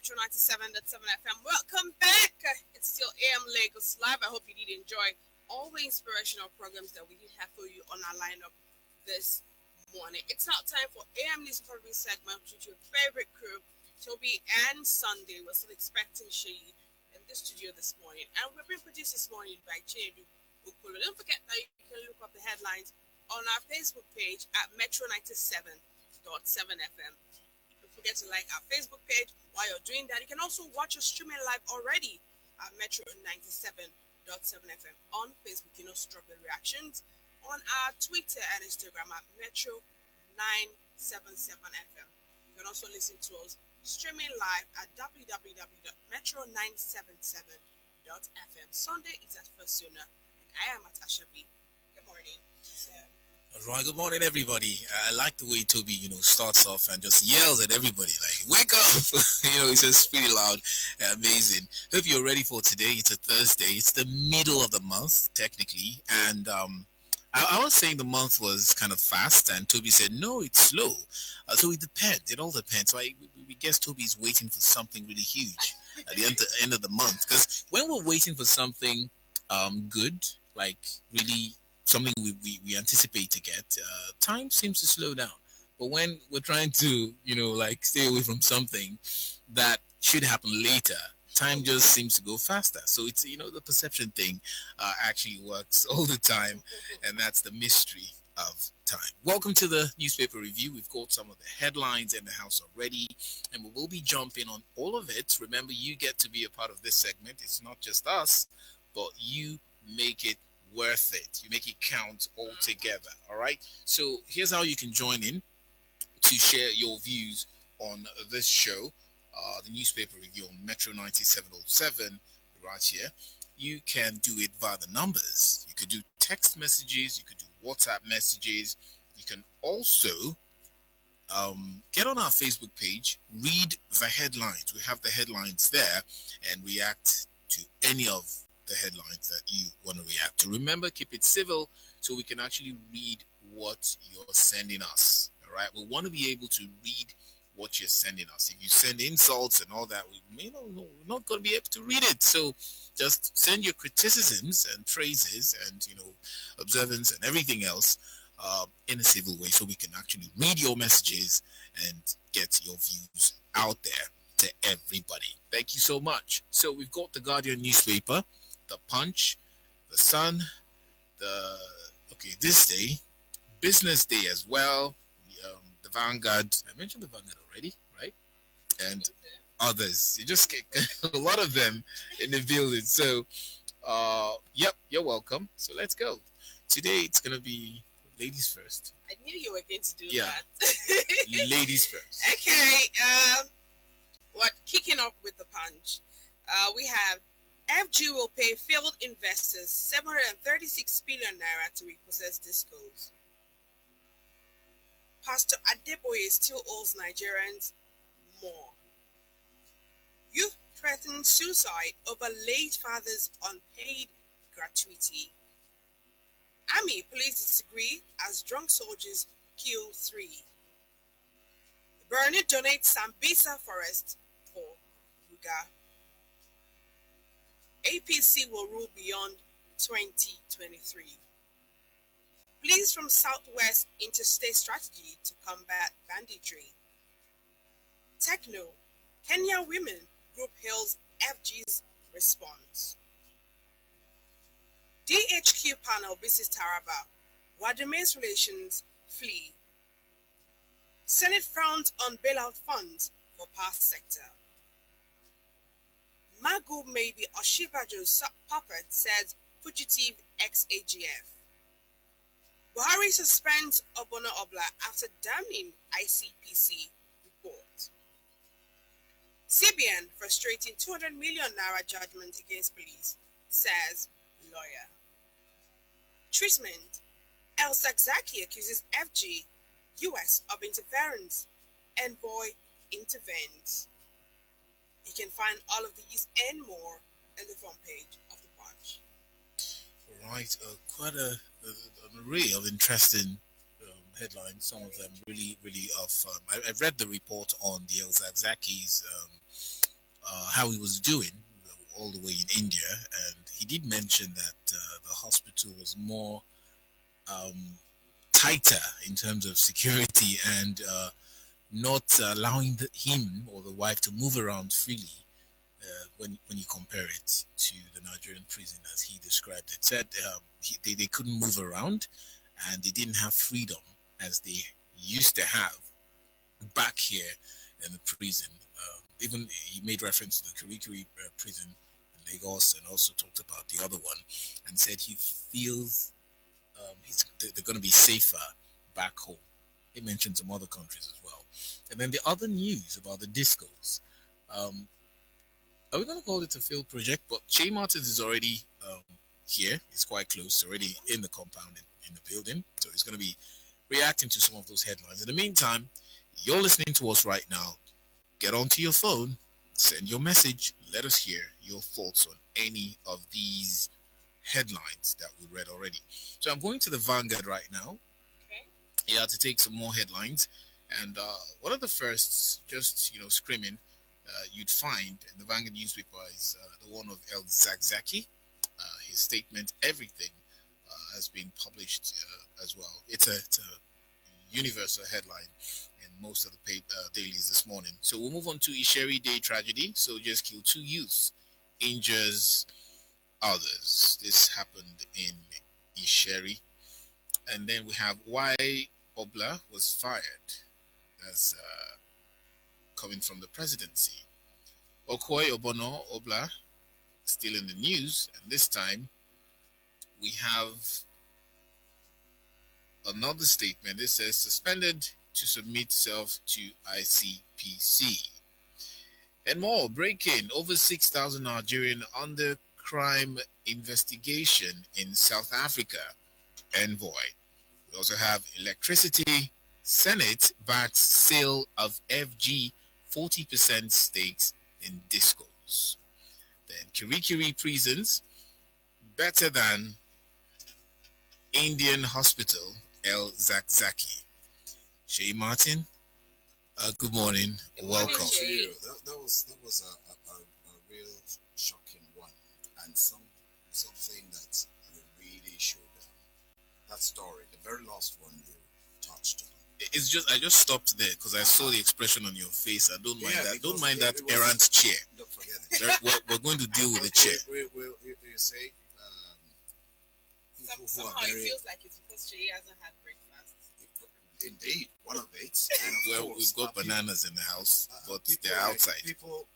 Metro 97.7 FM. Welcome back. It's still AM Lagos Live. I hope you did enjoy all the inspirational programs that we did have for you on our lineup this morning. It's now time for AM News Recovery segment with your favorite crew, Toby and Sunday. We're still expecting Shay in the studio this morning. And we're being produced this morning by Chinedu Ukulu. Don't forget that you can look up the headlines on our Facebook page at Metro 97.7 FM. Don't forget to like our Facebook page. While you're doing that, you can also watch us streaming live already at Metro 97.7 FM on Facebook. You know, Strawberry Reactions on our Twitter and Instagram at Metro 977 FM. You can also listen to us streaming live at www.metro977.fm. Sunday is at First Sooner, and I am at Ashabi. Good morning. All right, good morning, everybody. I like the way Toby, starts off and just yells at everybody, like, wake up! It's just pretty loud, amazing. Hope you're ready for today. It's a Thursday. It's the middle of the month, technically. And I was saying the month was kind of fast, and Toby said, no, it's slow. So it depends. It all depends. So we guess Toby's waiting for something really huge at the end of the month. Because when we're waiting for something good, like really something we anticipate to get, time seems to slow down. But when we're trying to, stay away from something that should happen later, time just seems to go faster. So it's, the perception thing actually works all the time, and that's the mystery of time. Welcome to the newspaper review. We've got some of the headlines in the house already, and we will be jumping on all of it. Remember, you get to be a part of this segment. It's not just us, but you make it worth it. You make it count all together. All right. So here's how you can join in to share your views on this show, the newspaper review on Metro 97.7 right here. You can do it via the numbers. You could do text messages. You could do WhatsApp messages. You can also get on our Facebook page, read the headlines. We have the headlines there, and react to any of the headlines that you want to react to. Remember, keep it civil so we can actually read what you're sending us. All right, we want to be able to read what you're sending us. If you send insults and all that, we're not going to be able to read it. So just send your criticisms and praises and observance and everything else in a civil way, so we can actually read your messages and get your views out there to everybody. Thank you so much. So we've got the Guardian newspaper, the Punch, the Sun, this day, Business Day as well, the Vanguard. I mentioned the Vanguard already, right? And others. You just get a lot of them in the building. So, yep, you're welcome. So let's go. Today it's gonna be ladies first. I knew you were going to do that. Ladies first. Okay. Kicking off with the Punch. We have FG will pay failed investors 736 billion naira to repossess discos. Pastor Adeboye still owes Nigerians more. Youth threaten suicide over late father's unpaid gratuity. Army police disagree as drunk soldiers kill 3. Bernie donates Sambisa forest for Ruga. APC will rule beyond 2023. Police from Southwest interstate strategy to combat banditry. Techno, Kenya women group hails FG's response. DHQ panel visits Taraba. Wadime's relations flee. Senate frowns on bailout funds for past sector. Magu may be Oshibajo's puppet, says fugitive ex-AGF. Buhari suspends Obono Obla after damning ICPC report. CBN frustrating 200 million naira judgment against police, says lawyer. Treatment. El Zakzaki accuses FG, US of interference. Envoy intervenes. You can find all of these and more on the front page of the Punch. Right, quite an array of interesting headlines. Some of them really, really of. I've read the report on the El Zakzaki's how he was doing all the way in India, and he did mention that the hospital was more tighter in terms of security and not allowing him or the wife to move around freely when you compare it to the Nigerian prison as he described it. Said they couldn't move around and they didn't have freedom as they used to have back here in the prison. Even he made reference to the Kirikiri prison in Lagos and also talked about the other one and said he feels they're going to be safer back home. He mentioned some other countries as well. And then the other news about the discos. Are we going to call it a field project? But Shea Martins is already here. He's quite close, already in the compound, in the building. So he's going to be reacting to some of those headlines. In the meantime, you're listening to us right now. Get onto your phone, send your message, let us hear your thoughts on any of these headlines that we read already. So I'm going to the Vanguard right now. Okay. Yeah, to take some more headlines. And one of the first, just, screaming, you'd find in the Vanguard newspaper is the one of El Zakzaki. His statement, everything, has been published as well. It's a universal headline in most of the dailies this morning. So we'll move on to Isheri Day tragedy. Soldiers kill 2 youths, injures others. This happened in Isheri. And then we have why Obla was fired. That's coming from the presidency. Okoye Obono Obla still in the news, and this time we have another statement. It says suspended to submit self to ICPC. And more, breaking over 6,000 Nigerian under crime investigation in South Africa. Envoy. We also have electricity. Senate backs sale of FG 40% stakes in discos. Then Kirikiri prisons better than Indian hospital El Zakzaki. Shea Martin, good morning. Welcome. That was a real shocking one, and something that you really should that story, the very last one you touched on. It's just I just stopped there because I saw the expression on your face. I don't mind that. Don't mind that was, errant chair. Don't forget it. We're going to deal with the chair. You say people who Somehow are very it feels like it's because Shea hasn't had breakfast. indeed one of it. And of Well, course, we've got bananas in the house, but people they're outside. People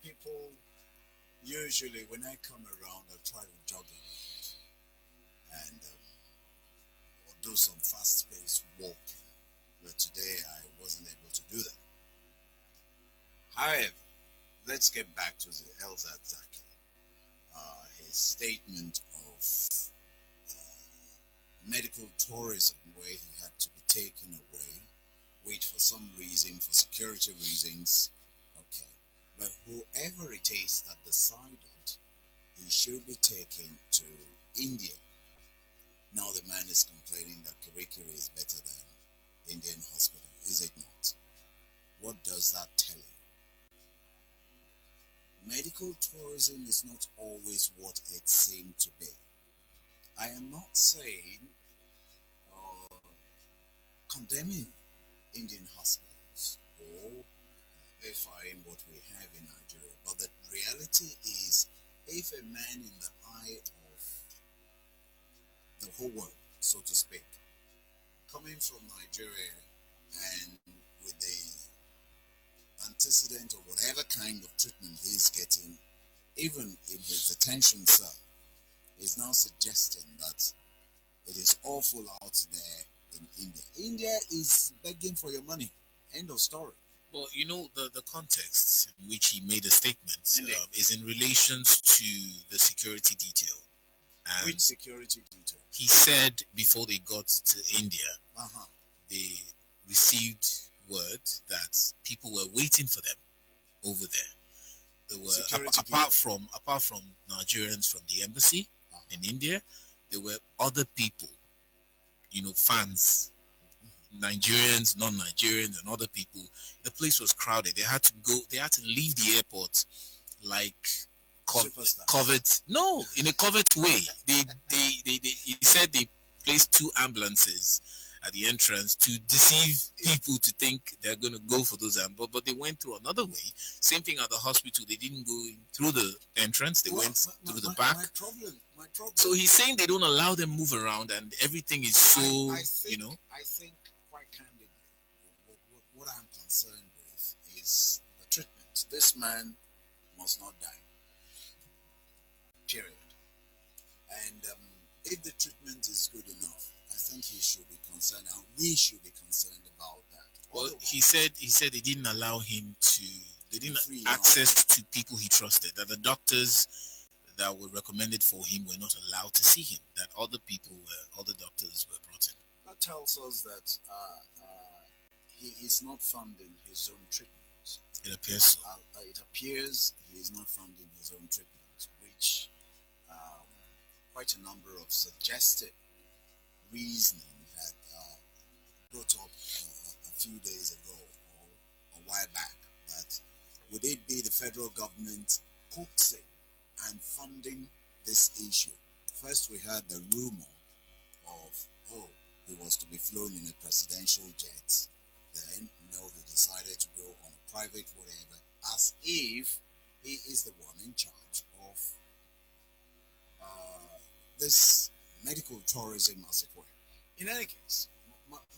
usually when I come around, I try to jog around and or do some fast-paced walking. But today I wasn't able to do that. However, let's get back to the El Zakzaki. His statement of medical tourism, where he had to be taken away, wait for some reason, for security reasons. Okay. But whoever it is that decided he should be taken to India. Now the man is complaining that Kirikiri is better than Indian hospital, is it not? What does that tell you? Medical tourism is not always what it seemed to be. I am not saying condemning Indian hospitals or verifying what we have in Nigeria, but the reality is if a man in the eye of the whole world, so to speak, coming from Nigeria and with the antecedent or whatever kind of treatment he's getting, even in his detention cell, is now suggesting that it is awful out there in India. India is begging for your money. End of story. Well, the context in which he made a statement is in relation to the security detail. And which security detail? He said before they got to India, they received word that people were waiting for them over there. There were apart from Nigerians from the embassy in India, there were other people, fans, Nigerians, non-Nigerians, and other people. The place was crowded. They had to leave the airport, like Superstar. covered. No, in a covered way. He said they placed 2 ambulances at the entrance to deceive people to think they're going to go for those ambulances, but they went through another way. Same thing at the hospital. They didn't go in through the entrance. They went through the back. My problem. So he's saying they don't allow them move around, and everything is so, I think quite candidly, what I'm concerned with is the treatment. This man must not die. Period. And if the treatment is good enough, I think he should be concerned, and we should be concerned about that. Well, he said they didn't allow him to. They didn't Free access to people he trusted. That the doctors that were recommended for him were not allowed to see him. That other doctors were brought in. That tells us that he is not funding his own treatment. It appears so. It appears he is not funding his own treatment, which quite a number of suggested reasoning had brought up a few days ago or a while back, that would it be the federal government coaxing and funding this issue? First we heard the rumor of, he was to be flown in a presidential jet. Then, he decided to go on a private whatever, as if he is the one in charge of this medical tourism, as it were. In any case,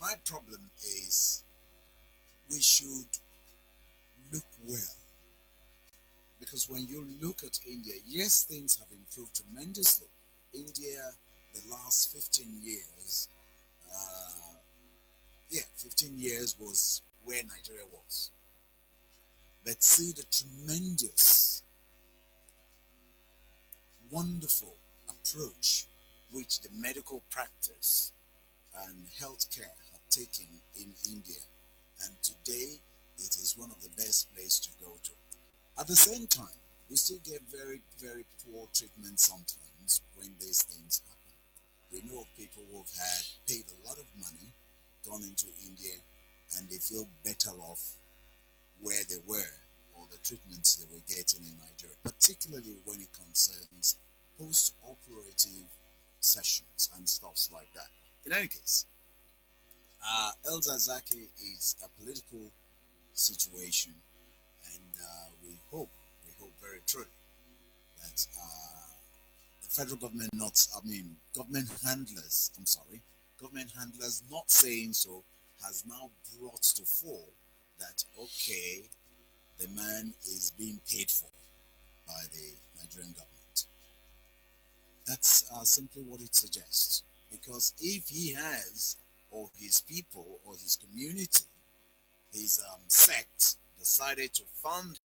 my problem is we should look well. Because when you look at India, yes, things have improved tremendously. India, the last 15 years, 15 years was where Nigeria was. But see the tremendous, wonderful approach which the medical practice and healthcare have taken in India. And today, it is one of the best places to go to. At the same time, we still get very, very poor treatment sometimes when these things happen. We know of people who have paid a lot of money, gone into India, and they feel better off where they were or the treatments they were getting in Nigeria, particularly when it concerns post-operative sessions and stuff like that. In any case, El Zazaki is a political situation, and we hope very truly that the federal government government handlers not saying so, has now brought to fore that, okay, the man is being paid for by the Nigerian government. That's simply what it suggests. Because if he has, or his people, or his community, his sect, decided to fund